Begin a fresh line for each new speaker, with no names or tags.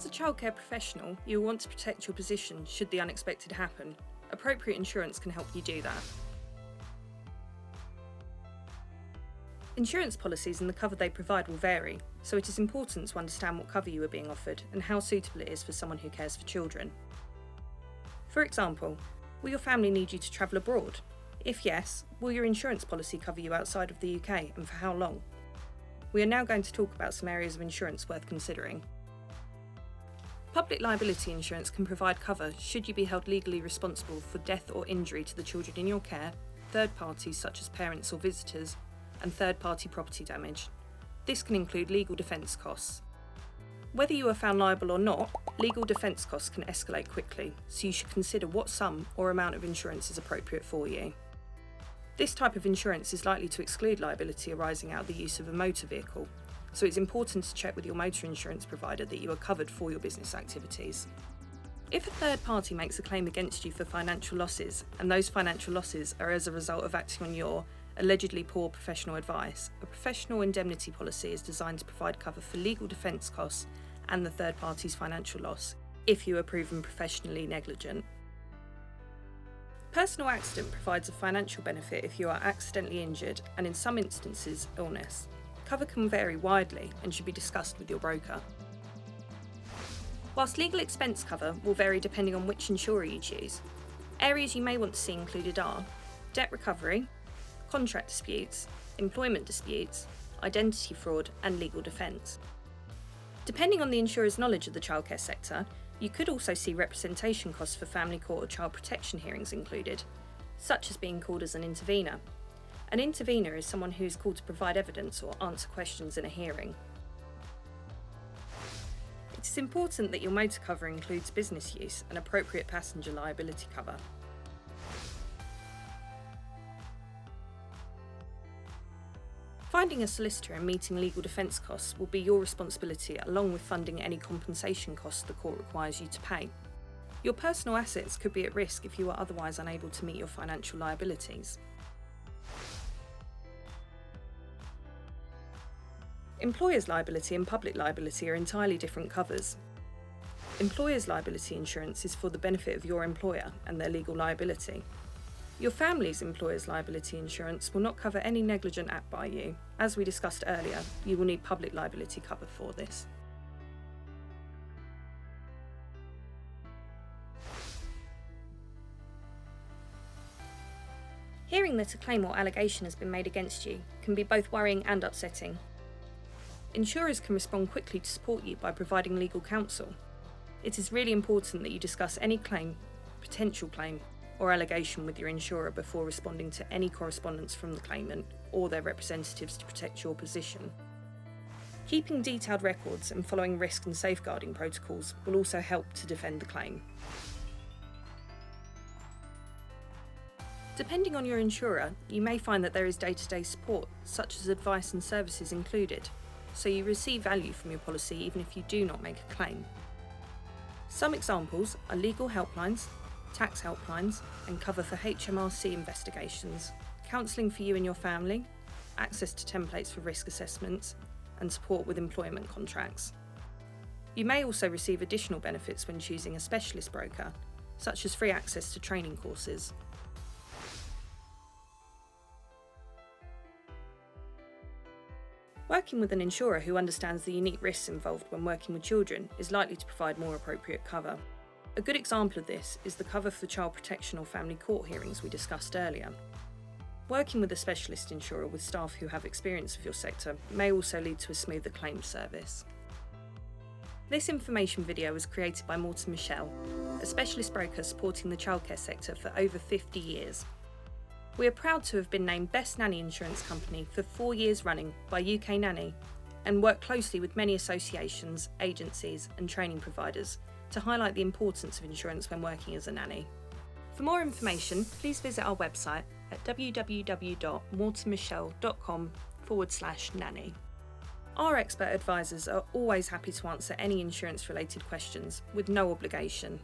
As a childcare professional, you will want to protect your position should the unexpected happen. Appropriate insurance can help you do that. Insurance policies and the cover they provide will vary, so it is important to understand what cover you are being offered and how suitable it is for someone who cares for children. For example, will your family need you to travel abroad? If yes, will your insurance policy cover you outside of the UK and for how long? We are now going to talk about some areas of insurance worth considering. Public liability insurance can provide cover should you be held legally responsible for death or injury to the children in your care, third parties such as parents or visitors, and third-party property damage. This can include legal defence costs. Whether you are found liable or not, legal defence costs can escalate quickly, so you should consider what sum or amount of insurance is appropriate for you. This type of insurance is likely to exclude liability arising out of the use of a motor vehicle, so it's important to check with your motor insurance provider that you are covered for your business activities. If a third party makes a claim against you for financial losses, and those financial losses are as a result of acting on your allegedly poor professional advice, a professional indemnity policy is designed to provide cover for legal defence costs and the third party's financial loss, if you are proven professionally negligent. Personal accident provides a financial benefit if you are accidentally injured and, in some instances, illness. Cover can vary widely and should be discussed with your broker. Whilst legal expense cover will vary depending on which insurer you choose, areas you may want to see included are debt recovery, contract disputes, employment disputes, identity fraud, and legal defence. Depending on the insurer's knowledge of the childcare sector, you could also see representation costs for family court or child protection hearings included, such as being called as an intervener. An intervener is someone who is called to provide evidence or answer questions in a hearing. It is important that your motor cover includes business use and appropriate passenger liability cover. Finding a solicitor and meeting legal defence costs will be your responsibility, along with funding any compensation costs the court requires you to pay. Your personal assets could be at risk if you are otherwise unable to meet your financial liabilities. Employers' liability and public liability are entirely different covers. Employers' liability insurance is for the benefit of your employer and their legal liability. Your family's employer's liability insurance will not cover any negligent act by you. As we discussed earlier, you will need public liability cover for this. Hearing that a claim or allegation has been made against you can be both worrying and upsetting. Insurers can respond quickly to support you by providing legal counsel. It is really important that you discuss any claim, potential claim, or allegation with your insurer before responding to any correspondence from the claimant or their representatives to protect your position. Keeping detailed records and following risk and safeguarding protocols will also help to defend the claim. Depending on your insurer, you may find that there is day-to-day support, such as advice and services included, so you receive value from your policy even if you do not make a claim. Some examples are legal helplines, tax helplines, and cover for HMRC investigations, counselling for you and your family, access to templates for risk assessments, and support with employment contracts. You may also receive additional benefits when choosing a specialist broker, such as free access to training courses. Working with an insurer who understands the unique risks involved when working with children is likely to provide more appropriate cover. A good example of this is the cover for child protection or family court hearings we discussed earlier. Working with a specialist insurer with staff who have experience of your sector may also lead to a smoother claims service. This information video was created by Morton Michelle, a specialist broker supporting the childcare sector for over 50 years. We are proud to have been named Best Nanny Insurance Company for 4 years running by UK Nanny and work closely with many associations, agencies and training providers to highlight the importance of insurance when working as a nanny. For more information, please visit our website at www.mortonmichelle.com/nanny. Our expert advisors are always happy to answer any insurance-related questions with no obligation,